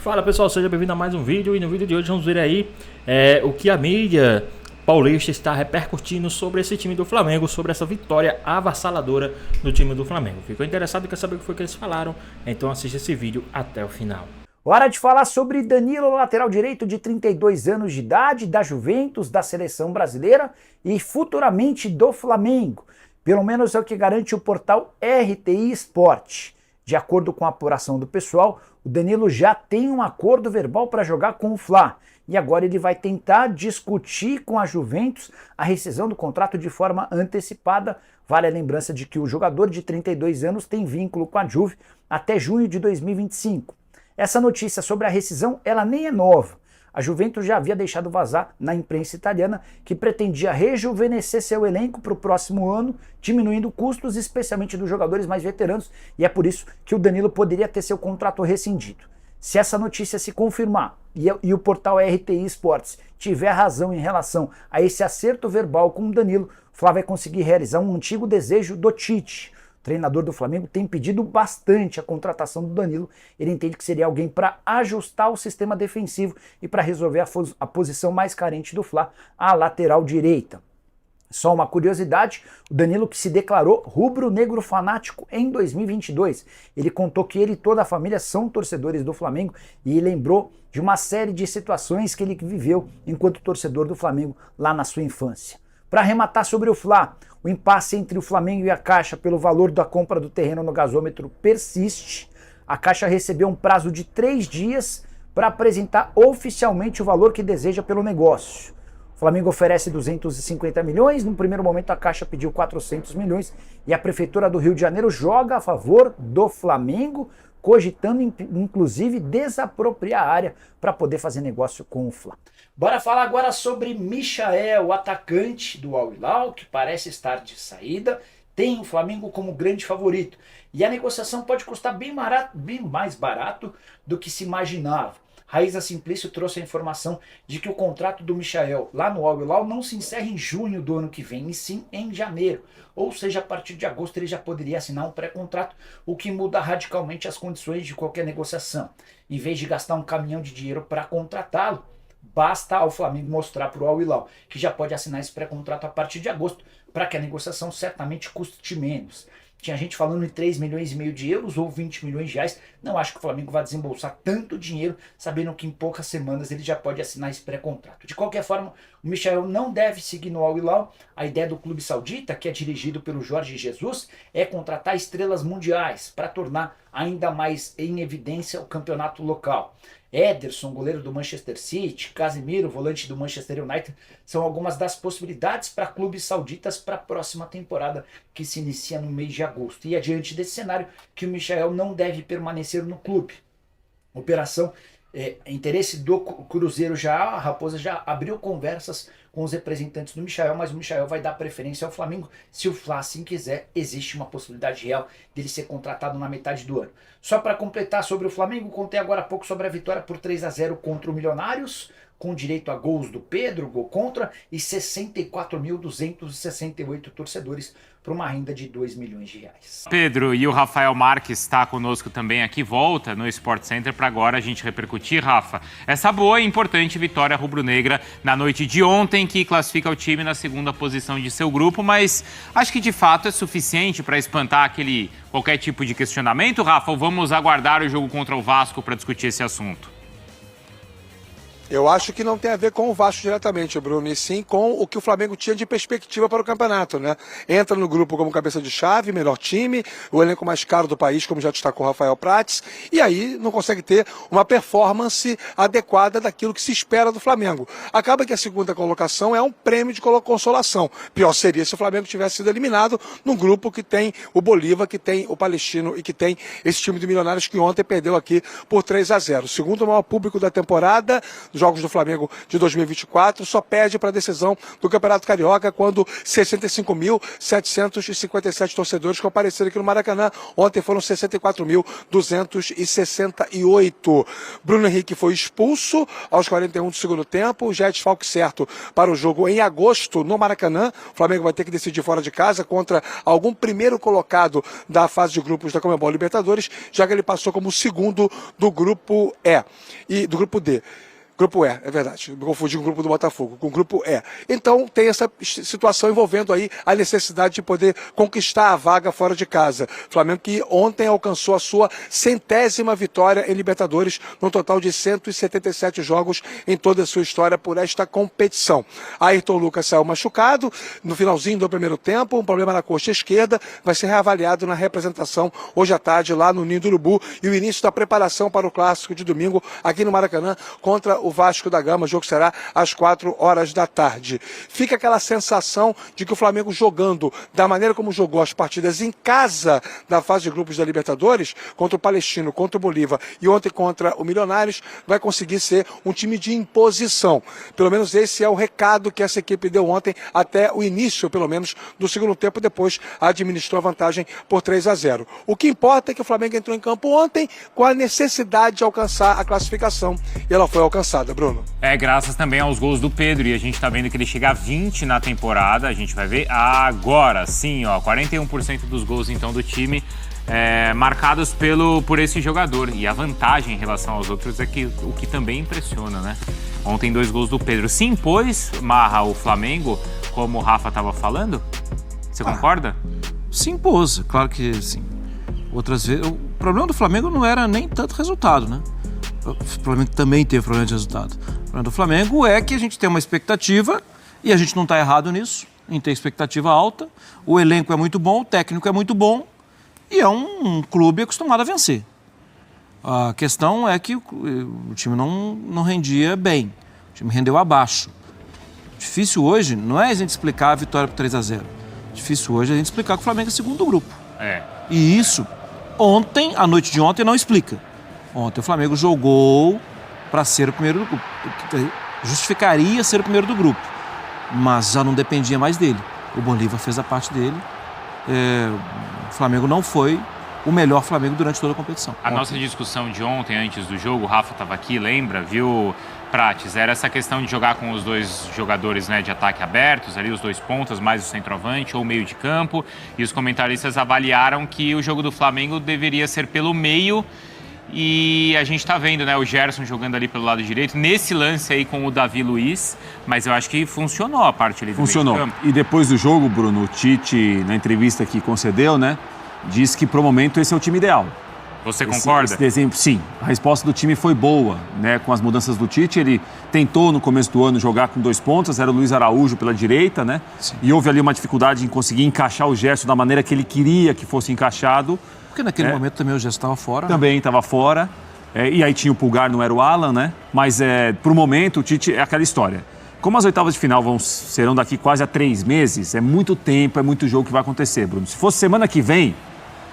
Fala pessoal, seja bem-vindo a mais um vídeo e no vídeo de hoje vamos ver aí o que a mídia paulista está repercutindo sobre esse time do Flamengo, sobre essa vitória avassaladora do time do Flamengo. Ficou interessado e quer saber o que foi que eles falaram? Então assista esse vídeo até o final. Hora de falar sobre Danilo, lateral direito de 32 anos de idade, da Juventus, da seleção brasileira e futuramente do Flamengo. Pelo menos é o que garante o portal RTI Sport. De acordo com a apuração do pessoal, o Danilo já tem um acordo verbal para jogar com o Fla. E agora ele vai tentar discutir com a Juventus a rescisão do contrato de forma antecipada. Vale a lembrança de que o jogador de 32 anos tem vínculo com a Juve até junho de 2025. Essa notícia sobre a rescisão, ela nem é nova. A Juventus já havia deixado vazar na imprensa italiana que pretendia rejuvenescer seu elenco para o próximo ano, diminuindo custos, especialmente dos jogadores mais veteranos, e é por isso que o Danilo poderia ter seu contrato rescindido. Se essa notícia se confirmar e o portal RTI Sports tiver razão em relação a esse acerto verbal com o Danilo, o Flá vai conseguir realizar um antigo desejo do Tite. O treinador do Flamengo tem pedido bastante a contratação do Danilo. Ele entende que seria alguém para ajustar o sistema defensivo e para resolver a posição mais carente do Fla, a lateral direita. Só uma curiosidade, o Danilo, que se declarou rubro-negro fanático em 2022, ele contou que ele e toda a família são torcedores do Flamengo e lembrou de uma série de situações que ele viveu enquanto torcedor do Flamengo lá na sua infância. Para arrematar sobre o Fla, o impasse entre o Flamengo e a Caixa pelo valor da compra do terreno no gasômetro persiste. A Caixa recebeu um prazo de 3 dias para apresentar oficialmente o valor que deseja pelo negócio. O Flamengo oferece 250 milhões, no primeiro momento a Caixa pediu 400 milhões e a Prefeitura do Rio de Janeiro joga a favor do Flamengo, cogitando inclusive desapropriar a área para poder fazer negócio com o Fla. Bora falar agora sobre Michael, o atacante do Al Hilal, que parece estar de saída, tem o Flamengo como grande favorito. E a negociação pode custar bem mais barato do que se imaginava. Raíza Simplício trouxe a informação de que o contrato do Michael lá no Al Hilal não se encerra em junho do ano que vem, e sim em janeiro. Ou seja, a partir de agosto ele já poderia assinar um pré-contrato, o que muda radicalmente as condições de qualquer negociação. Em vez de gastar um caminhão de dinheiro para contratá-lo, basta ao Flamengo mostrar para o Al Hilal que já pode assinar esse pré-contrato a partir de agosto, para que a negociação certamente custe menos. Tinha gente falando em 3 milhões e meio de euros ou 20 milhões de reais. Não acho que o Flamengo vai desembolsar tanto dinheiro, sabendo que em poucas semanas ele já pode assinar esse pré-contrato. De qualquer forma, o Michael não deve seguir no Al Hilal. A ideia do clube saudita, que é dirigido pelo Jorge Jesus, é contratar estrelas mundiais para tornar ainda mais em evidência o campeonato local. Ederson, goleiro do Manchester City, Casemiro, volante do Manchester United, são algumas das possibilidades para clubes sauditas para a próxima temporada, que se inicia no mês de agosto. E é diante desse cenário que o Michael não deve permanecer no clube. Operação interesse do Cruzeiro a Raposa já abriu conversas com os representantes do Michael, mas o Michael vai dar preferência ao Flamengo. Se o Fla assim quiser, existe uma possibilidade real dele ser contratado na metade do ano. Só para completar sobre o Flamengo, contei agora há pouco sobre a vitória por 3-0 contra o Milionários, com direito a gols do Pedro, gol contra, e 64.268 torcedores para uma renda de 2 milhões de reais. Pedro, e o Rafael Marques está conosco também aqui, volta no Sport Center para agora a gente repercutir, Rafa, essa boa e importante vitória rubro-negra na noite de ontem, que classifica o time na segunda posição de seu grupo, mas acho que de fato é suficiente para espantar qualquer tipo de questionamento, Rafa, ou vamos aguardar o jogo contra o Vasco para discutir esse assunto? Eu acho que não tem a ver com o Vasco diretamente, Bruno, e sim com o que o Flamengo tinha de perspectiva para o campeonato, né? Entra no grupo como cabeça de chave, melhor time, o elenco mais caro do país, como já destacou o Rafael Prates, e aí não consegue ter uma performance adequada daquilo que se espera do Flamengo. Acaba que a segunda colocação é um prêmio de consolação. Pior seria se o Flamengo tivesse sido eliminado num grupo que tem o Bolívar, que tem o Palestino e que tem esse time de Milionários que ontem perdeu aqui por 3-0. O segundo maior público da temporada, jogos do Flamengo de 2024, só perde para a decisão do Campeonato Carioca, quando 65.757 torcedores compareceram aqui no Maracanã. Ontem foram 64.268. Bruno Henrique foi expulso aos 41 do segundo tempo, já é desfalque certo para o jogo em agosto no Maracanã. O Flamengo vai ter que decidir fora de casa contra algum primeiro colocado da fase de grupos da Conmebol Libertadores, já que ele passou como o segundo do grupo E e do grupo D. Grupo E, é verdade, me confundi com o grupo do Botafogo, com o grupo E. Então tem essa situação envolvendo aí a necessidade de poder conquistar a vaga fora de casa. Flamengo que ontem alcançou a sua 100ª vitória em Libertadores, num total de 177 jogos em toda a sua história por esta competição. Ayrton Lucas saiu machucado no finalzinho do primeiro tempo, um problema na coxa esquerda, vai ser reavaliado na representação hoje à tarde lá no Ninho do Urubu, e o início da preparação para o clássico de domingo aqui no Maracanã contra o Vasco da Gama. O jogo será às 4 horas da tarde. Fica aquela sensação de que o Flamengo, jogando da maneira como jogou as partidas em casa da fase de grupos da Libertadores, contra o Palestino, contra o Bolívar e ontem contra o Milionários, vai conseguir ser um time de imposição. Pelo menos esse é o recado que essa equipe deu ontem, até o início, pelo menos, do segundo tempo. Depois administrou a vantagem por 3-0. O que importa é que o Flamengo entrou em campo ontem com a necessidade de alcançar a classificação, e ela foi alcançada. Bruno. Graças também aos gols do Pedro, e a gente tá vendo que ele chega a 20 na temporada. A gente vai ver agora, sim, ó, 41% dos gols então do time marcados por esse jogador. E a vantagem em relação aos outros é que o que também impressiona, né? Ontem 2 gols do Pedro. Se impôs, Marra, o Flamengo, como o Rafa tava falando? Você concorda? Se impôs, claro que sim. Outras vezes, o problema do Flamengo não era nem tanto resultado, né? O Flamengo também teve problema de resultado. O problema do Flamengo é que a gente tem uma expectativa, e a gente não está errado nisso, em ter expectativa alta. O elenco é muito bom, o técnico é muito bom, e é um clube acostumado a vencer. A questão é que o time não rendia bem, o time rendeu abaixo. Difícil hoje não é a gente explicar a vitória por 3-0. Difícil hoje é a gente explicar que o Flamengo é segundo do grupo. E isso, a noite de ontem, não explica. Ontem o Flamengo jogou para ser o primeiro do grupo. Justificaria ser o primeiro do grupo, mas já não dependia mais dele. O Bolívar fez a parte dele. O Flamengo não foi o melhor Flamengo durante toda a competição. A nossa discussão de ontem, antes do jogo, o Rafa estava aqui, lembra, viu, Prates? Era essa questão de jogar com os dois jogadores, né, de ataque abertos, ali os 2 pontas, mais o centroavante ou meio de campo. E os comentaristas avaliaram que o jogo do Flamengo deveria ser pelo meio. E a gente tá vendo, né, o Gerson jogando ali pelo lado direito, nesse lance aí com o Davi Luiz, mas eu acho que funcionou a parte ali do meio de campo. E depois do jogo, Bruno, o Tite, na entrevista que concedeu, né, disse que pro momento esse é o time ideal. Você concorda? Esse desenho, sim. A resposta do time foi boa, né, com as mudanças do Tite. Ele tentou no começo do ano jogar com 2 pontas, era o Luiz Araújo pela direita, né? Sim. E houve ali uma dificuldade em conseguir encaixar o Gerson da maneira que ele queria que fosse encaixado. Porque naquele momento também o Gerson estava fora. Também estava fora. E aí tinha o Pulgar, não era o Alan, né? Mas pro momento o Tite é aquela história. Como as oitavas de final serão daqui quase a 3 meses, é muito tempo, é muito jogo que vai acontecer, Bruno. Se fosse semana que vem,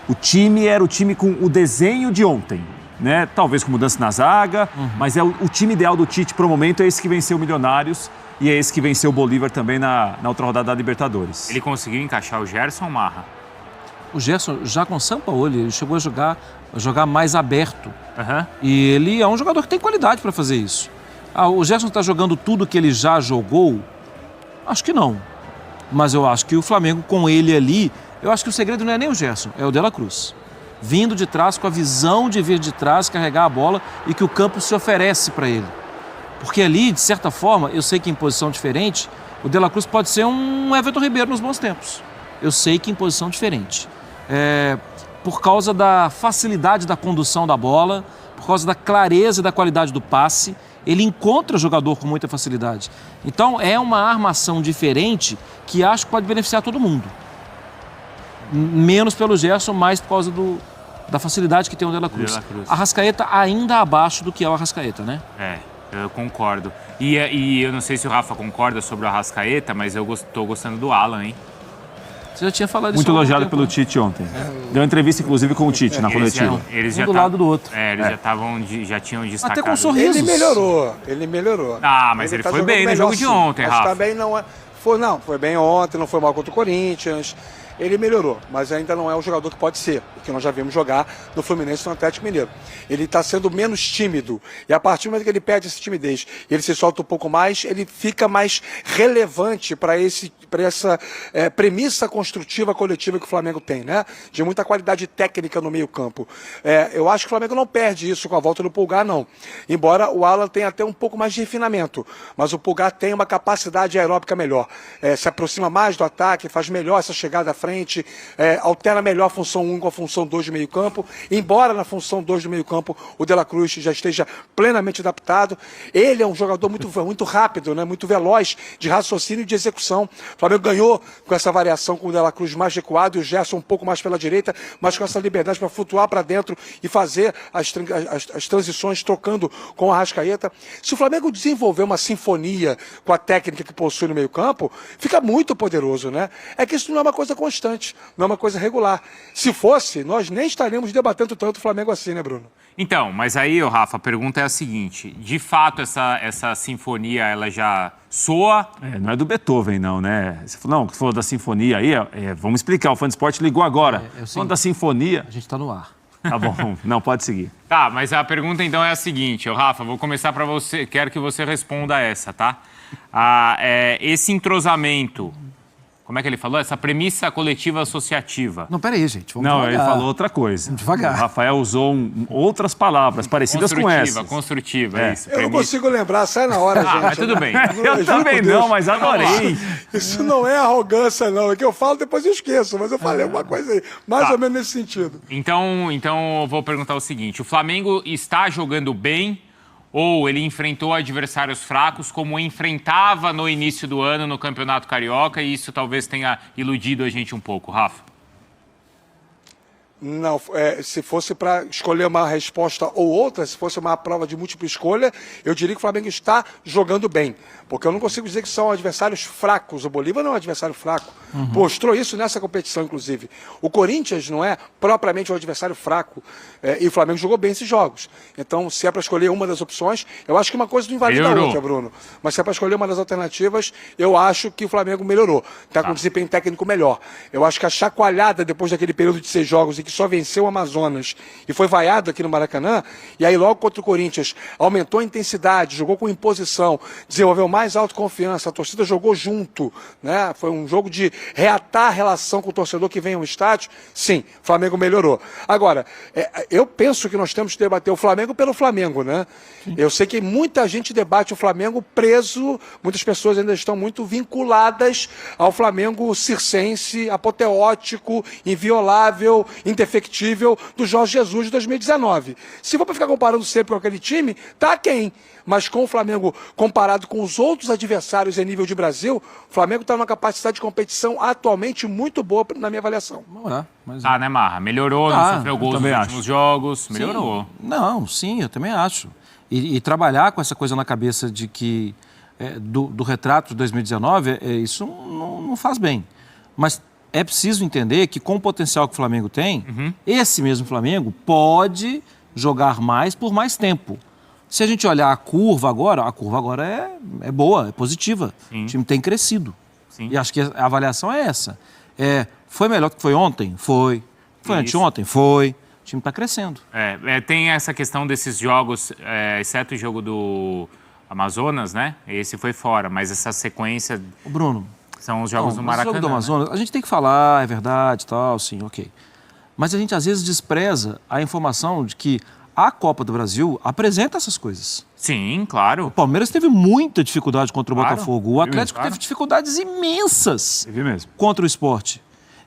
o time era o time com o desenho de ontem, né? Talvez com mudança na zaga, mas o time ideal do Tite pro momento é esse que venceu o Milionários e é esse que venceu o Bolívar também na outra rodada da Libertadores. Ele conseguiu encaixar o Gerson, Marra? O Gerson, já com o Sampaoli, ele chegou a jogar mais aberto. E ele é um jogador que tem qualidade para fazer isso. O Gerson está jogando tudo que ele já jogou? Acho que não. Mas eu acho que o Flamengo, com ele ali, eu acho que o segredo não é nem o Gerson, é o De La Cruz. Vindo de trás, com a visão de vir de trás, carregar a bola e que o campo se oferece para ele. Porque ali, de certa forma, eu sei que em posição diferente, o De La Cruz pode ser um Everton Ribeiro nos bons tempos. Eu sei que em posição diferente. Por causa da facilidade da condução da bola, por causa da clareza e da qualidade do passe, ele encontra o jogador com muita facilidade. Então é uma armação diferente que acho que pode beneficiar todo mundo. Menos pelo Gerson, mais por causa da facilidade que tem o De La Cruz. A Arrascaeta ainda abaixo do que é o Arrascaeta, né? Eu concordo. E eu não sei se o Rafa concorda sobre o Arrascaeta, mas eu tô gostando do Alan, hein? Você já tinha falado Muito isso há algum elogiado tempo, pelo né? Tite ontem. Deu uma entrevista, inclusive, com o Tite na coletiva. Eles Um já do lado do outro. eles já estavam, já tinham destacado. Até com sorriso. Ele melhorou. Ah, mas ele tá foi jogando bem no melhor, jogo de sim. ontem, Mas Rafa. também não é... Foi bem ontem, não foi mal contra o Corinthians. Ele melhorou, mas ainda não é o jogador que pode ser, o que nós já vimos jogar no Fluminense e no Atlético Mineiro. Ele está sendo menos tímido, e a partir do momento que ele perde essa timidez e ele se solta um pouco mais, ele fica mais relevante para essa premissa construtiva coletiva que o Flamengo tem, né? De muita qualidade técnica no meio-campo. Eu acho que o Flamengo não perde isso com a volta do Pulgar, não. Embora o Alan tenha até um pouco mais de refinamento, mas o Pulgar tem uma capacidade aeróbica melhor. Se aproxima mais do ataque, faz melhor essa chegada à frente, altera melhor a função 1 com a função 2 do meio-campo, embora na função 2 do meio-campo o De La Cruz já esteja plenamente adaptado. Ele é um jogador muito rápido, né? Muito veloz de raciocínio e de execução. O Flamengo ganhou com essa variação com o De La Cruz mais recuado e o Gerson um pouco mais pela direita, mas com essa liberdade para flutuar para dentro e fazer as transições trocando com a Arrascaeta. Se o Flamengo desenvolver uma sinfonia com a técnica que possui no meio-campo, fica muito poderoso, né? É que isso não é uma coisa constante, não é uma coisa regular. Se fosse, nós nem estaríamos debatendo tanto o Flamengo assim, né, Bruno? Então, mas aí, Rafa, a pergunta é a seguinte: de fato essa sinfonia ela já soa? Não é do Beethoven, não, né? Você falou da sinfonia aí, vamos explicar. O Fã de Esporte ligou agora. Falando da sinfonia. A gente está no ar. Tá bom, não, pode seguir. Tá, mas a pergunta então é a seguinte, Rafa, vou começar para você, quero que você responda essa, tá? Esse entrosamento, como é que ele falou? Essa premissa coletiva associativa. Não, peraí, gente. Vamos Não, devagar. ele falou outra coisa. Vamos devagar. O Rafael usou outras palavras parecidas com essas. Construtiva, é isso. Eu não consigo lembrar, sai na hora, gente. Mas tudo bem. Eu também não, mas adorei. Isso não é arrogância, não. É que eu falo, depois eu esqueço. Mas eu falei alguma coisa aí, mais ou menos nesse sentido. Então eu vou perguntar o seguinte: o Flamengo está jogando bem ou ele enfrentou adversários fracos como enfrentava no início do ano no Campeonato Carioca e isso talvez tenha iludido a gente um pouco, Rafa? Não, se fosse para escolher uma resposta ou outra, se fosse uma prova de múltipla escolha, eu diria que o Flamengo está jogando bem. Porque eu não consigo dizer que são adversários fracos. O Bolívar não é um adversário fraco. Mostrou isso nessa competição, inclusive. O Corinthians não é propriamente um adversário fraco. E o Flamengo jogou bem esses jogos. Então, se é para escolher uma das opções, eu acho que uma coisa não invalida a outra, Bruno. Mas se é para escolher uma das alternativas, eu acho que o Flamengo melhorou. Está com um desempenho técnico melhor. Eu acho que a chacoalhada depois daquele período de 6 jogos em que só venceu o Amazonas e foi vaiado aqui no Maracanã, e aí logo contra o Corinthians aumentou a intensidade, jogou com imposição, desenvolveu mais autoconfiança, a torcida jogou junto, né? Foi um jogo de reatar a relação com o torcedor que vem ao estádio. Sim, o Flamengo melhorou. Agora, eu penso que nós temos que debater o Flamengo pelo Flamengo, né? Sim. Eu sei que muita gente debate o Flamengo preso, muitas pessoas ainda estão muito vinculadas ao Flamengo circense, apoteótico, inviolável, indefectível do Jorge Jesus de 2019. Se for para ficar comparando sempre com aquele time, tá aquém. Mas com o Flamengo, comparado com os outros adversários em nível de Brasil, o Flamengo está numa capacidade de competição atualmente muito boa na minha avaliação. Vamos lá. Mas... né, Marra? Melhorou, não sofreu gols nos últimos jogos, melhorou. Sim, eu também acho. E trabalhar com essa coisa na cabeça de que do retrato de 2019, isso não faz bem. Mas é preciso entender que com o potencial que o Flamengo tem, esse mesmo Flamengo pode jogar mais por mais tempo. Se a gente olhar a curva agora é boa, é positiva. Sim. O time tem crescido. Sim. E acho que a avaliação é essa. Foi melhor do que foi ontem? Foi. Foi anteontem? Foi. O time está crescendo. Tem essa questão desses jogos, exceto o jogo do Amazonas, né? Esse foi fora, mas essa sequência... O Bruno... São os jogos do Maracanã. O jogo do Amazonas, a gente tem que falar, é verdade, tal, sim, ok. Mas a gente às vezes despreza a informação de que a Copa do Brasil apresenta essas coisas. Sim, claro. O Palmeiras teve muita dificuldade contra o Botafogo. O Atlético teve dificuldades imensas contra o Sport.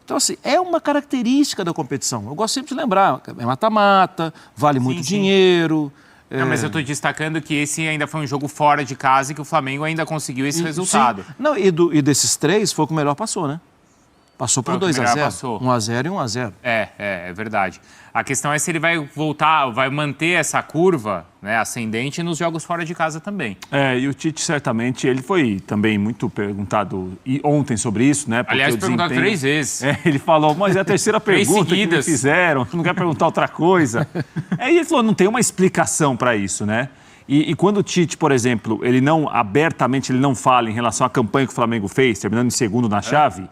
Então, assim, é uma característica da competição. Eu gosto sempre de lembrar, é mata-mata, vale muito dinheiro... Não, mas eu estou destacando que esse ainda foi um jogo fora de casa e que o Flamengo ainda conseguiu esse resultado. Não, e desses 3 foi o que o melhor passou, né? Passou por Foi o que 2 a melhor 0, passou. 1 a 0 e 1 a 0. É verdade. A questão é se ele vai voltar, vai manter essa curva, né, ascendente nos jogos fora de casa também. E o Tite certamente, ele foi também muito perguntado ontem sobre isso, né? Porque Aliás, o perguntado 3 vezes. Ele falou, mas é a terceira Três pergunta que me seguidas. fizeram, não quer perguntar outra coisa. E ele falou, não tem uma explicação para isso, né? E quando o Tite, por exemplo, ele não, abertamente, ele não fala em relação à campanha que o Flamengo fez, terminando em segundo na chave,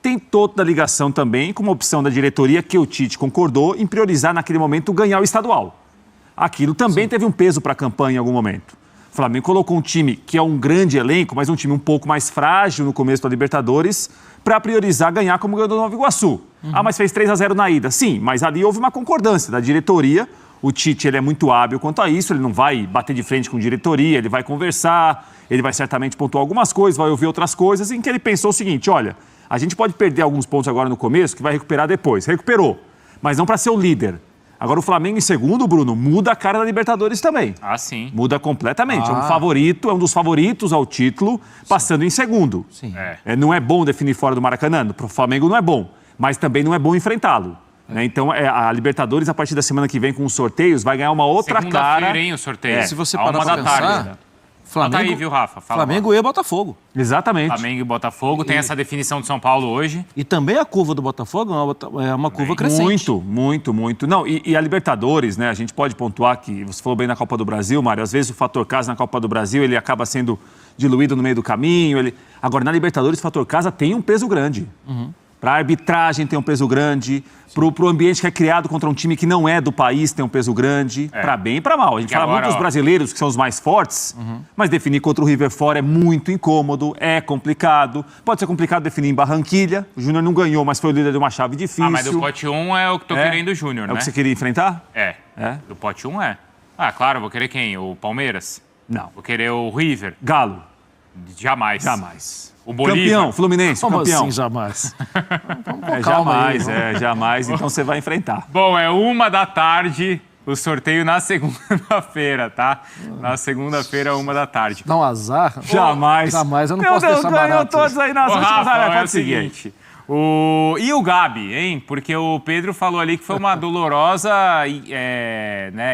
tem toda a ligação também com uma opção da diretoria que o Tite concordou em priorizar naquele momento ganhar o estadual. Aquilo também teve um peso para a campanha em algum momento. O Flamengo colocou um time que é um grande elenco, mas um time um pouco mais frágil no começo da Libertadores, para priorizar ganhar como ganhou do Nova Iguaçu. Mas fez 3 a 0 na ida. Sim, mas ali houve uma concordância da diretoria. O Tite, ele é muito hábil quanto a isso, ele não vai bater de frente com a diretoria, ele vai conversar, ele vai certamente pontuar algumas coisas, vai ouvir outras coisas, em que ele pensou o seguinte, olha, a gente pode perder alguns pontos agora no começo, que vai recuperar depois. Recuperou, mas não para ser o líder. Agora o Flamengo em segundo, Bruno, muda a cara da Libertadores também. Ah, sim. Muda completamente. É um favorito, é um dos favoritos ao título, passando em segundo. Sim. Não é bom definir fora do Maracanã, para o Flamengo não é bom, mas também não é bom enfrentá-lo. Né? Então, a Libertadores, a partir da semana que vem, com os sorteios, vai ganhar uma outra cara. Segunda-feira, hein, o sorteio. Se você À parar 1 pra da pensar, tarde. Flamengo, Tá aí, viu, Rafa? Fala Flamengo e Botafogo. Exatamente. Flamengo e Botafogo. Tem essa definição de São Paulo hoje. E também a curva do Botafogo é uma curva crescente. Muito. Não, e a Libertadores, né? A gente pode pontuar que, você falou bem na Copa do Brasil, Mário, às vezes o fator casa na Copa do Brasil, ele acaba sendo diluído no meio do caminho. Agora, na Libertadores, o fator casa tem um peso grande. Para a arbitragem tem um peso grande, para o ambiente que é criado contra um time que não é do país tem um peso grande, para bem e para mal. A gente fala muito dos brasileiros, que são os mais fortes, mas definir contra o River fora é muito incômodo, é complicado. Pode ser complicado definir em Barranquilha. O Júnior não ganhou, mas foi o líder de uma chave difícil. Mas do pote 1 é o que tô querendo o Júnior, né? É o que você queria enfrentar? É. Do pote 1 é. Ah, claro, vou querer quem? O Palmeiras? Não. Vou querer o River? Galo? Jamais. O Bolívar? Campeão, Fluminense, Como campeão. assim, jamais? Jamais, então você vai enfrentar. Bom, é 1 da tarde, o sorteio na segunda-feira, tá? Na segunda-feira, 1 da tarde. Dá um azar. Jamais. Jamais, eu não posso deixar ganhou barato. todos aí nas Ô, últimas Rafa, áreas. é o Pode seguir. seguinte, e o Gabi, hein? Porque o Pedro falou ali que foi uma dolorosa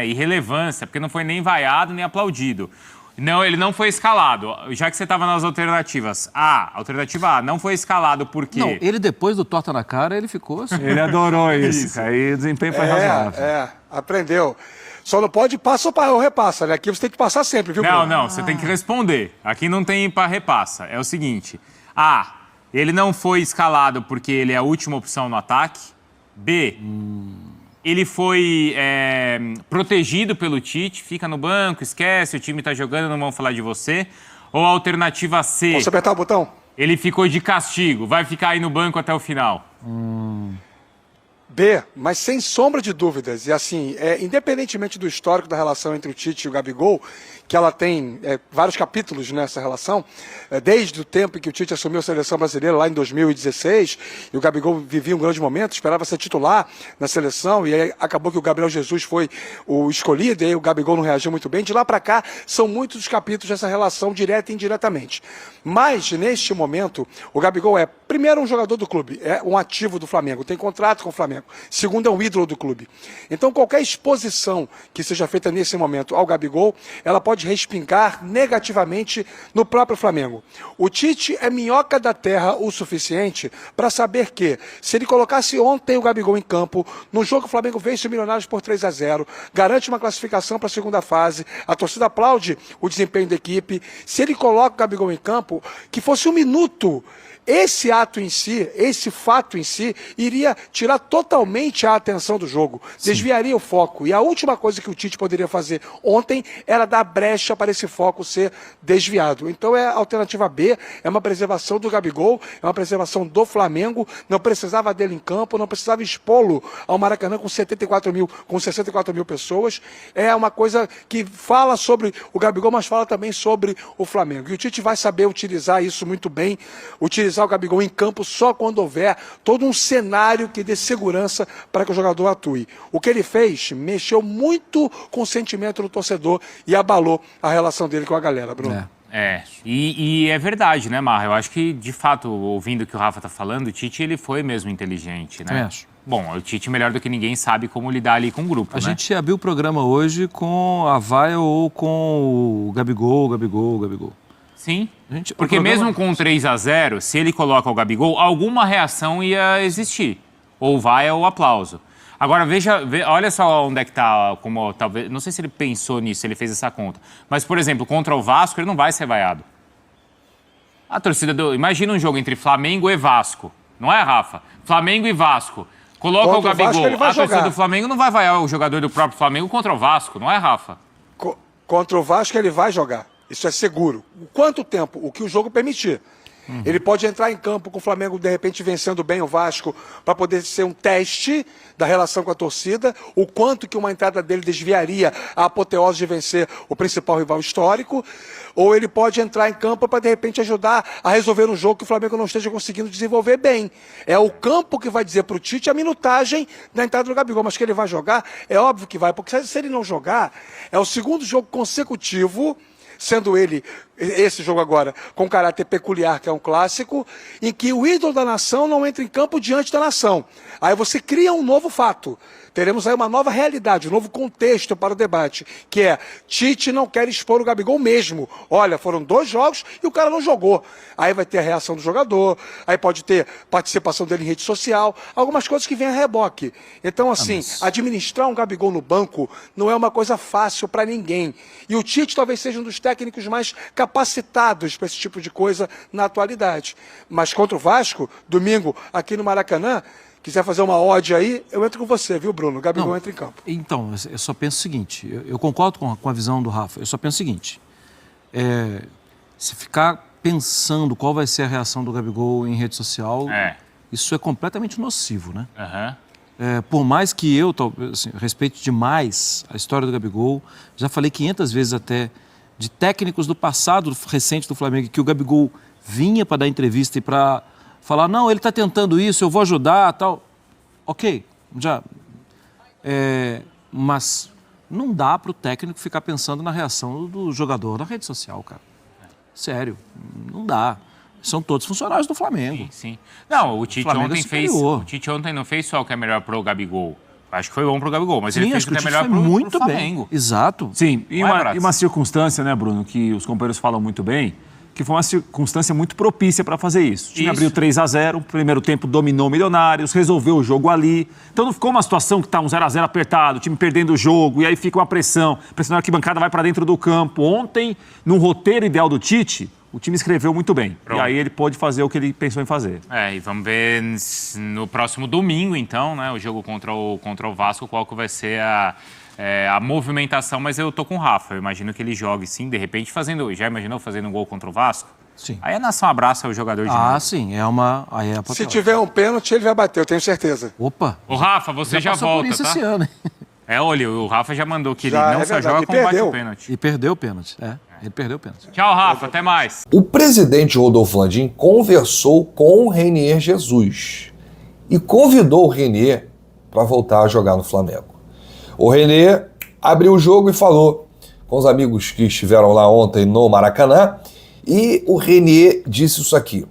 irrelevância, porque não foi nem vaiado, nem aplaudido. Não, ele não foi escalado. Já que você estava nas alternativas. Alternativa A, não foi escalado porque... Não, ele depois do torta na cara, ele ficou assim. Ele adorou isso. Aí o desempenho foi razoável. Aprendeu. Só não pode passa ou repassa, né? Aqui você tem que passar sempre, viu, Bruno? Não, você tem que responder. Aqui não tem para repassa. É o seguinte. A, ele não foi escalado porque ele é a última opção no ataque. B, ele foi protegido pelo Tite, fica no banco, esquece, o time tá jogando, não vão falar de você. Ou a alternativa C, Posso apertar o botão? ele ficou de castigo, vai ficar aí no banco até o final. B, mas sem sombra de dúvidas. E assim, independentemente do histórico da relação entre o Tite e o Gabigol, que ela tem vários capítulos nessa relação, desde o tempo em que o Tite assumiu a seleção brasileira, lá em 2016, e o Gabigol vivia um grande momento, esperava ser titular na seleção, e aí acabou que o Gabriel Jesus foi o escolhido, e aí o Gabigol não reagiu muito bem. De lá para cá, são muitos os capítulos dessa relação, direta e indiretamente. Mas, neste momento, o Gabigol é, primeiro, um jogador do clube, é um ativo do Flamengo, tem contrato com o Flamengo. Segundo, é um ídolo do clube. Então, qualquer exposição que seja feita nesse momento ao Gabigol, ela pode respingar negativamente no próprio Flamengo. O Tite é minhoca da terra o suficiente para saber que, se ele colocasse ontem o Gabigol em campo, no jogo o Flamengo vence o Milionários por 3 a 0, garante uma classificação para a segunda fase, a torcida aplaude o desempenho da equipe. Se ele coloca o Gabigol em campo, que fosse um minuto, esse ato em si, esse fato em si, iria tirar totalmente a atenção do jogo, desviaria o foco. E a última coisa que o Tite poderia fazer ontem era dar brecha para esse foco ser desviado. Então a alternativa B, é uma preservação do Gabigol, é uma preservação do Flamengo, não precisava dele em campo, não precisava expô-lo ao Maracanã com 64 mil pessoas. É uma coisa que fala sobre o Gabigol, mas fala também sobre o Flamengo. E o Tite vai saber utilizar isso muito bem, utilizar o Gabigol em campo só quando houver todo um cenário que dê segurança para que o jogador atue. O que ele fez mexeu muito com o sentimento do torcedor e abalou a relação dele com a galera, Bruno. E é verdade, né, Marra? Eu acho que, de fato, ouvindo o que o Rafa tá falando, o Tite, ele foi mesmo inteligente, né? Acho. Bom, o Tite, melhor do que ninguém, sabe como lidar ali com o grupo, A né? gente abriu o programa hoje com a Vaia ou com o Gabigol. Sim, Gente, porque o programa- mesmo com 3-0, se ele coloca o Gabigol, alguma reação ia existir. Ou vai ou aplauso. Agora, olha só onde é que tá, como talvez, não sei se ele pensou nisso, se ele fez essa conta. Mas, por exemplo, contra o Vasco, ele não vai ser vaiado. A torcida imagina um jogo entre Flamengo e Vasco, não é, Rafa? Flamengo e Vasco. Coloca Contra o o Gabigol. Vasco, ele vai A torcida jogar. do Flamengo não vai vaiar o jogador do próprio Flamengo contra o Vasco, não é, Rafa? Contra o Vasco ele vai jogar. Isso é seguro. Quanto tempo? O que o jogo permitir. Ele pode entrar em campo com o Flamengo, de repente, vencendo bem o Vasco, para poder ser um teste da relação com a torcida, o quanto que uma entrada dele desviaria a apoteose de vencer o principal rival histórico, ou ele pode entrar em campo para, de repente, ajudar a resolver um jogo que o Flamengo não esteja conseguindo desenvolver bem. É o campo que vai dizer para o Tite a minutagem da entrada do Gabigol, mas que ele vai jogar, é óbvio que vai, porque se ele não jogar, é o segundo jogo consecutivo, sendo ele, esse jogo agora, com caráter peculiar, que é um clássico, em que o ídolo da nação não entra em campo diante da nação. Aí você cria um novo fato. Teremos aí uma nova realidade, um novo contexto para o debate, que é, Tite não quer expor o Gabigol mesmo. Olha, foram 2 jogos e o cara não jogou. Aí vai ter a reação do jogador, aí pode ter participação dele em rede social, algumas coisas que vêm a reboque. Então, assim, administrar um Gabigol no banco não é uma coisa fácil para ninguém. E o Tite talvez seja um dos técnicos mais capacitados para esse tipo de coisa na atualidade. Mas contra o Vasco, domingo, aqui no Maracanã, quiser fazer uma ode aí, eu entro com você, viu, Bruno? O Gabigol entra em campo. Então, eu só penso o seguinte, eu concordo com a visão do Rafa, eu só penso o seguinte, se ficar pensando qual vai ser a reação do Gabigol em rede social, isso é completamente nocivo, né? Por mais que eu assim, respeite demais a história do Gabigol, já falei 500 vezes até de técnicos do passado recente do Flamengo, que o Gabigol vinha para dar entrevista e para falar, não, ele está tentando isso, eu vou ajudar, tal. Ok, já. Mas não dá para o técnico ficar pensando na reação do jogador na rede social, cara. Sério, não dá. São todos funcionários do Flamengo. Sim. Não, o Tite Flamengo ontem é fez. superior. O Tite ontem não fez só o que é melhor pro Gabigol. Acho que foi bom pro Gabigol, mas Sim, ele fez acho o que é que o melhor Tite foi pro muito Flamengo. bem. Exato. Sim, e Não é, uma circunstância, né, Bruno, que os companheiros falam muito bem, que foi uma circunstância muito propícia para fazer isso. O time abriu 3-0, o primeiro tempo dominou o Milionários, resolveu o jogo ali. Então não ficou uma situação que tá um 0-0 apertado, o time perdendo o jogo, e aí fica uma pressão. A pressão na arquibancada vai para dentro do campo. Ontem, no roteiro ideal do Tite, o time escreveu muito bem. Pronto. E aí ele pôde fazer o que ele pensou em fazer. E vamos ver no próximo domingo, então, né? O jogo contra o Vasco, qual que vai ser a movimentação, mas eu tô com o Rafa. Eu imagino que ele jogue, sim, de repente já imaginou fazendo um gol contra o Vasco? Sim. Aí a nação abraça o jogador de novo. Sim, aí é Se tiver um pênalti, ele vai bater, eu tenho certeza. Opa! Ô, Rafa, você já passou por volta, isso tá? esse ano, hein? Olha, o Rafa já mandou que ele Já, não é só verdade, joga e como bate perdeu. o pênalti. E perdeu o pênalti. Ele perdeu o pênalti. Tchau, Rafa, até mais. O presidente Rodolfo Landim conversou com o Renier Jesus e convidou o Renier para voltar a jogar no Flamengo. O Renier abriu o jogo e falou com os amigos que estiveram lá ontem no Maracanã, e o Renier disse isso aqui.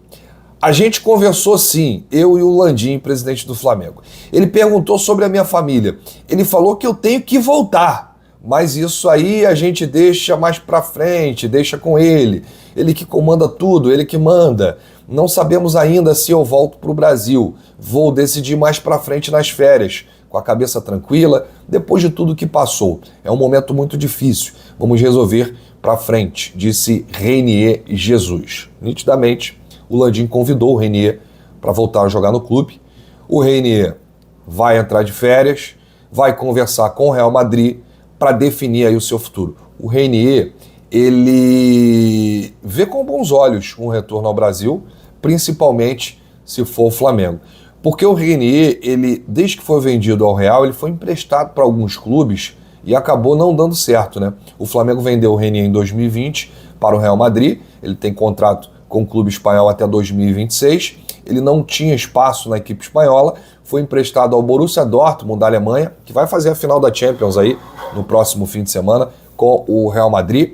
A gente conversou sim, eu e o Landim, presidente do Flamengo. Ele perguntou sobre a minha família. Ele falou que eu tenho que voltar, mas isso aí a gente deixa mais pra frente, deixa com ele. Ele que comanda tudo, ele que manda. Não sabemos ainda se eu volto pro Brasil. Vou decidir mais pra frente nas férias, com a cabeça tranquila, depois de tudo que passou. É um momento muito difícil. Vamos resolver pra frente, disse Renier Jesus. Nitidamente, o Landim convidou o Renier para voltar a jogar no clube. O Renier vai entrar de férias, vai conversar com o Real Madrid para definir aí o seu futuro. O Renier, ele vê com bons olhos um retorno ao Brasil, principalmente se for o Flamengo. Porque o Renier, ele, desde que foi vendido ao Real, ele foi emprestado para alguns clubes e acabou não dando certo, né? O Flamengo vendeu o Renier em 2020 para o Real Madrid, ele tem contrato com o clube espanhol até 2026, ele não tinha espaço na equipe espanhola, foi emprestado ao Borussia Dortmund da Alemanha, que vai fazer a final da Champions aí no próximo fim de semana com o Real Madrid.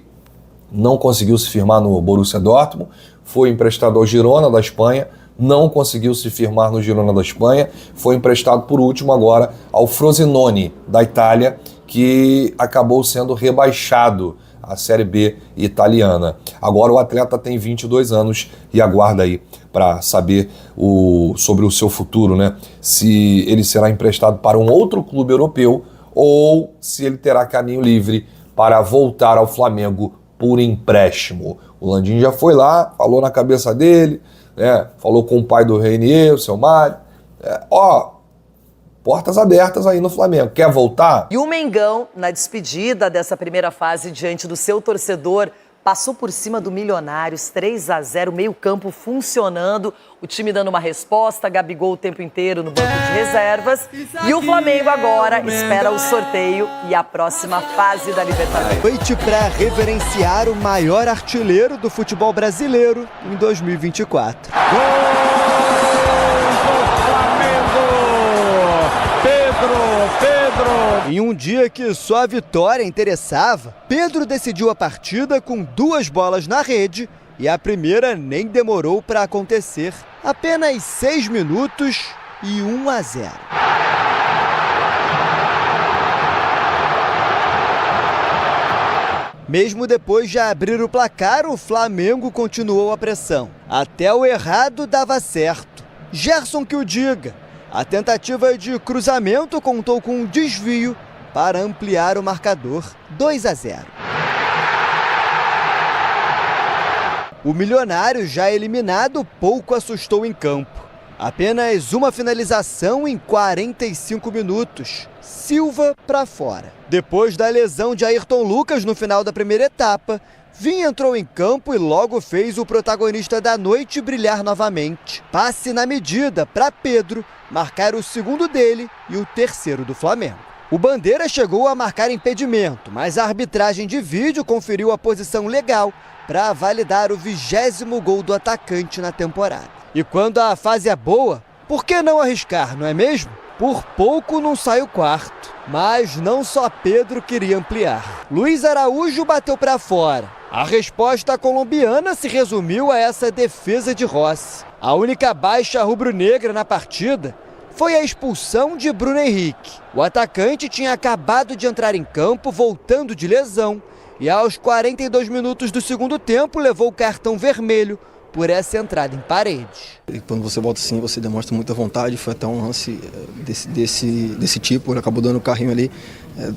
não conseguiu se firmar no Borussia Dortmund, foi emprestado ao Girona da Espanha, não conseguiu se firmar no Girona da Espanha, foi emprestado por último agora ao Frosinone da Itália, que acabou sendo rebaixado à Série B italiana. Agora o atleta tem 22 anos e aguarda aí para saber sobre o seu futuro, né? Se ele será emprestado para um outro clube europeu ou se ele terá caminho livre para voltar ao Flamengo por empréstimo. O Landim já foi lá, falou na cabeça dele, né? Falou com o pai do Reinier, o seu Mário. Portas abertas aí no Flamengo. Quer voltar? E o Mengão, na despedida dessa primeira fase diante do seu torcedor, passou por cima do Milionários, 3-0, meio campo funcionando, o time dando uma resposta, Gabigol o tempo inteiro no banco de reservas. E o Flamengo agora espera o sorteio e a próxima fase da Libertadores. Noite para reverenciar o maior artilheiro do futebol brasileiro em 2024. Em um dia que só a vitória interessava, Pedro decidiu a partida com 2 bolas na rede e a primeira nem demorou para acontecer. Apenas 6 minutos e 1-0. Mesmo depois de abrir o placar, o Flamengo continuou a pressão. Até o errado dava certo. Gerson que o diga. A tentativa de cruzamento contou com um desvio para ampliar o marcador, 2-0. O Milionário, já eliminado, pouco assustou em campo. Apenas uma finalização em 45 minutos. Silva para fora. Depois da lesão de Ayrton Lucas no final da primeira etapa, Vinha entrou em campo e logo fez o protagonista da noite brilhar novamente. Passe na medida para Pedro marcar o segundo dele e o terceiro do Flamengo. O Bandeira chegou a marcar impedimento, mas a arbitragem de vídeo conferiu a posição legal para validar o 20º gol do atacante na temporada. E quando a fase é boa, por que não arriscar, não é mesmo? Por pouco não sai o quarto, mas não só Pedro queria ampliar. Luiz Araújo bateu para fora. A resposta colombiana se resumiu a essa defesa de Rossi. A única baixa rubro-negra na partida foi a expulsão de Bruno Henrique. O atacante tinha acabado de entrar em campo, voltando de lesão, e aos 42 minutos do segundo tempo levou o cartão vermelho por essa entrada em parede. E quando você volta assim, você demonstra muita vontade. Foi até um lance desse tipo, ele acabou dando o carrinho ali.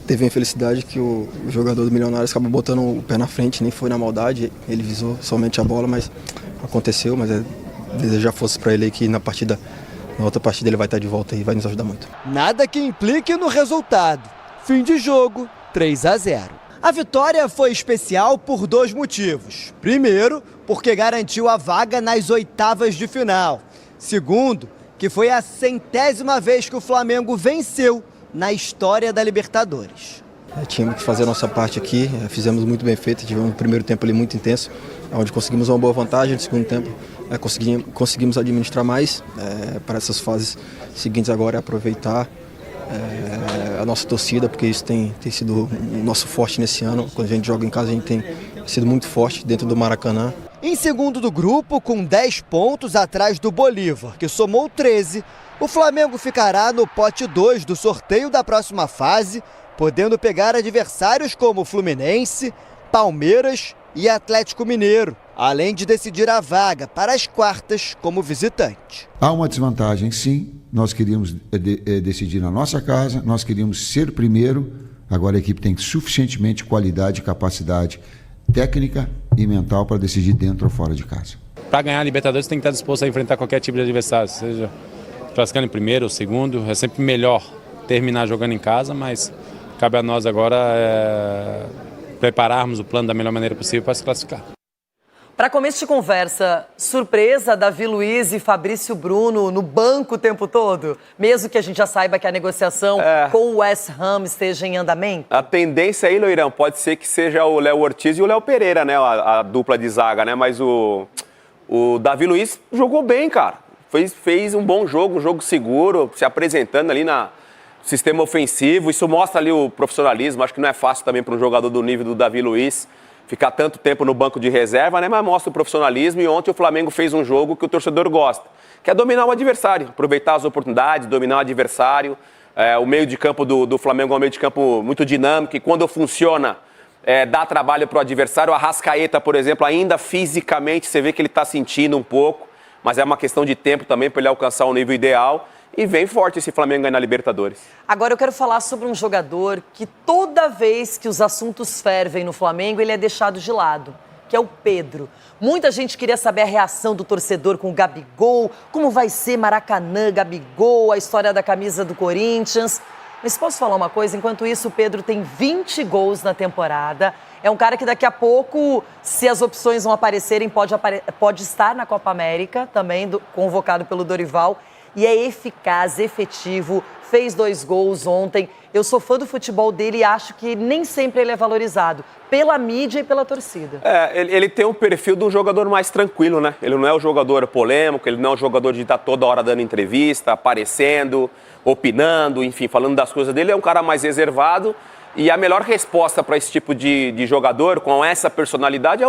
Teve a infelicidade que o jogador do Milionários acabou botando o pé na frente, nem foi na maldade, ele visou somente a bola, mas aconteceu. Mas desejar fosse para ele aí que na outra partida ele vai estar de volta e vai nos ajudar muito. Nada que implique no resultado. Fim de jogo, 3-0. A vitória foi especial por 2 motivos. Primeiro, porque garantiu a vaga nas oitavas de final. Segundo, que foi a 100ª vez que o Flamengo venceu na história da Libertadores. Tínhamos que fazer a nossa parte aqui, fizemos muito bem feito, tivemos um primeiro tempo ali muito intenso, onde conseguimos uma boa vantagem, no segundo tempo conseguimos administrar mais. Para essas fases seguintes agora é aproveitar a nossa torcida, porque isso tem sido o nosso forte nesse ano. Quando a gente joga em casa, a gente tem sido muito forte dentro do Maracanã. Em segundo do grupo, com 10 pontos atrás do Bolívar, que somou 13, o Flamengo ficará no pote 2 do sorteio da próxima fase, podendo pegar adversários como Fluminense, Palmeiras e Atlético Mineiro, além de decidir a vaga para as quartas como visitante. Há uma desvantagem, sim. Nós queríamos decidir na nossa casa, nós queríamos ser primeiro. Agora a equipe tem suficientemente qualidade e capacidade técnica e mental para decidir dentro ou fora de casa. Para ganhar a Libertadores tem que estar disposto a enfrentar qualquer tipo de adversário, seja classificando em primeiro ou segundo. É sempre melhor terminar jogando em casa, mas cabe a nós agora prepararmos o plano da melhor maneira possível para se classificar. Para começo de conversa, surpresa Davi Luiz e Fabrício Bruno no banco o tempo todo? Mesmo que a gente já saiba que a negociação com o West Ham esteja em andamento? A tendência aí, Loirão, pode ser que seja o Léo Ortiz e o Léo Pereira, né? A dupla de zaga, né? Mas o Davi Luiz jogou bem, cara. Fez um bom jogo, um jogo seguro, se apresentando ali no sistema ofensivo. Isso mostra ali o profissionalismo. Acho que não é fácil também para um jogador do nível do Davi Luiz. ficar tanto tempo no banco de reserva, né? Mas mostra o profissionalismo, e ontem o Flamengo fez um jogo que o torcedor gosta, que é dominar o adversário, aproveitar as oportunidades, dominar o adversário. O meio de campo do Flamengo é um meio de campo muito dinâmico, e quando funciona, dá trabalho para o adversário. O Arrascaeta, por exemplo, ainda fisicamente, você vê que ele está sentindo um pouco, mas é uma questão de tempo também para ele alcançar o nível ideal. E vem forte esse Flamengo aí na Libertadores. Agora eu quero falar sobre um jogador que toda vez que os assuntos fervem no Flamengo, ele é deixado de lado, que é o Pedro. Muita gente queria saber a reação do torcedor com o Gabigol, como vai ser Maracanã, Gabigol, a história da camisa do Corinthians. Mas posso falar uma coisa? Enquanto isso, o Pedro tem 20 gols na temporada. É um cara que daqui a pouco, se as opções não aparecerem, pode estar na Copa América, também convocado pelo Dorival. E é eficaz, efetivo, fez 2 gols ontem. Eu sou fã do futebol dele e acho que nem sempre ele é valorizado pela mídia e pela torcida. Ele tem um perfil de um jogador mais tranquilo, né? Ele não é um jogador polêmico, ele não é um jogador de estar toda hora dando entrevista, aparecendo, opinando, enfim, falando das coisas dele. É um cara mais reservado, e a melhor resposta para esse tipo de jogador, com essa personalidade, é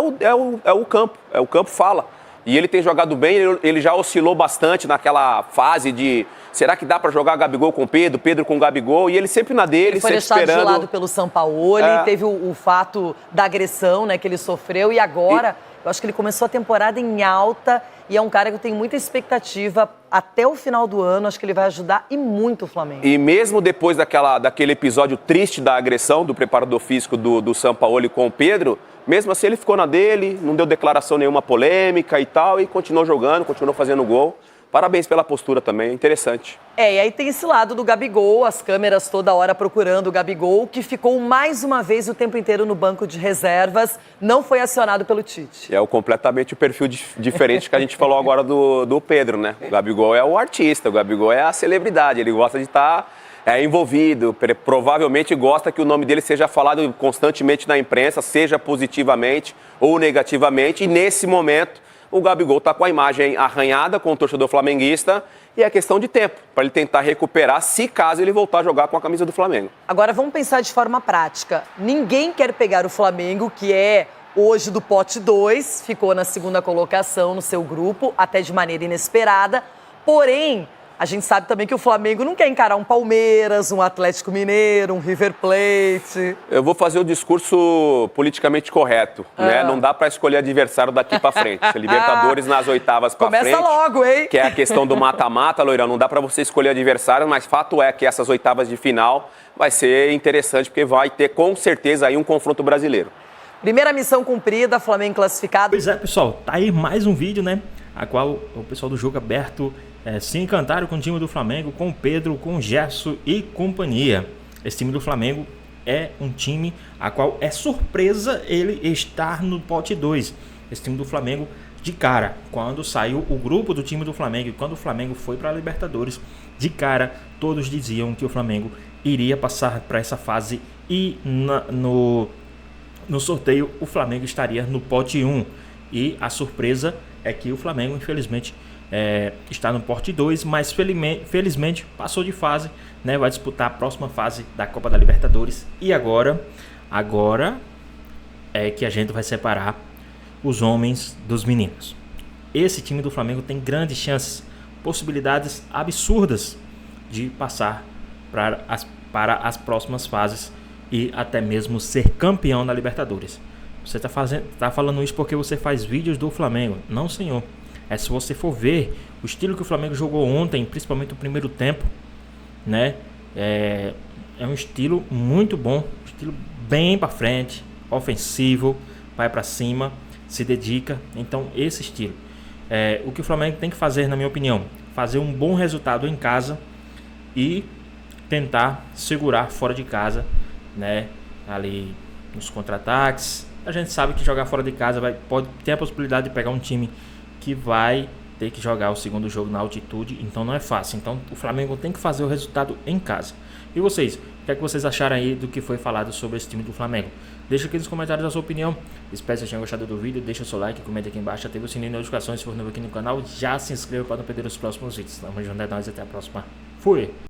o campo. O campo fala. E ele tem jogado bem, ele já oscilou bastante naquela fase de será que dá para jogar Gabigol com Pedro, Pedro com Gabigol, e ele sempre na dele, ele foi sempre esperando. deixado de lado pelo Sampaoli, teve o fato da agressão, né, que ele sofreu, e agora eu acho que ele começou a temporada em alta, e é um cara que eu tenho muita expectativa até o final do ano. Acho que ele vai ajudar e muito o Flamengo. E mesmo depois daquele episódio triste da agressão do preparador físico do Sampaoli com o Pedro, mesmo assim ele ficou na dele, não deu declaração nenhuma polêmica e tal, e continuou jogando, continuou fazendo gol. Parabéns pela postura também, interessante. E aí tem esse lado do Gabigol, as câmeras toda hora procurando o Gabigol, que ficou mais uma vez o tempo inteiro no banco de reservas, não foi acionado pelo Tite. Completamente o perfil diferente que a gente falou agora do Pedro, né? O Gabigol é o artista, o Gabigol é a celebridade, ele gosta de estar envolvido, provavelmente gosta que o nome dele seja falado constantemente na imprensa, seja positivamente ou negativamente, e nesse momento o Gabigol está com a imagem arranhada com o torcedor flamenguista, e é questão de tempo para ele tentar recuperar, se caso ele voltar a jogar com a camisa do Flamengo. Agora vamos pensar de forma prática. Ninguém quer pegar o Flamengo, que é hoje do pote 2, ficou na 2ª colocação no seu grupo, até de maneira inesperada, porém a gente sabe também que o Flamengo não quer encarar um Palmeiras, um Atlético Mineiro, um River Plate. Eu vou fazer o discurso politicamente correto, né? Não dá para escolher adversário daqui para frente. Libertadores nas oitavas para frente. Começa logo, hein? Que é a questão do mata-mata, Loirão. Não dá para você escolher adversário, mas fato é que essas oitavas de final vai ser interessante, porque vai ter com certeza aí um confronto brasileiro. Primeira missão cumprida, Flamengo classificado. Pois é, pessoal, tá aí mais um vídeo, né? A qual o pessoal do Jogo Aberto se encantaram com o time do Flamengo, com o Pedro, com o Gerson e companhia. Esse time do Flamengo é um time a qual é surpresa ele estar no pote 2. Esse time do Flamengo, de cara, quando saiu o grupo do time do Flamengo e quando o Flamengo foi para a Libertadores, de cara todos diziam que o Flamengo iria passar para essa fase, e no sorteio o Flamengo estaria no pote 1. E a surpresa é que o Flamengo, infelizmente, está no pote 2, mas felizmente passou de fase, né? Vai disputar a próxima fase da Copa da Libertadores. E agora é que a gente vai separar os homens dos meninos. Esse time do Flamengo tem grandes chances, possibilidades absurdas de passar para as próximas fases e até mesmo ser campeão da Libertadores. Você está falando isso porque você faz vídeos do Flamengo? Não, senhor. Se você for ver o estilo que o Flamengo jogou ontem, principalmente o primeiro tempo, né? É um estilo muito bom, um estilo bem para frente, ofensivo, vai para cima, se dedica. Então esse estilo, o que o Flamengo tem que fazer, na minha opinião, fazer um bom resultado em casa e tentar segurar fora de casa, né? Ali nos contra-ataques. A gente sabe que jogar fora de casa pode ter a possibilidade de pegar um time que vai ter que jogar o segundo jogo na altitude, então não é fácil. Então o Flamengo tem que fazer o resultado em casa. E vocês, o que é que vocês acharam aí do que foi falado sobre esse time do Flamengo? Deixa aqui nos comentários a sua opinião. Espero que vocês tenham gostado do vídeo, deixa o seu like, comenta aqui embaixo, ative o sininho de notificações se for novo aqui no canal, já se inscreva para não perder os próximos vídeos. Tamo junto, é nóis, até a próxima. Fui!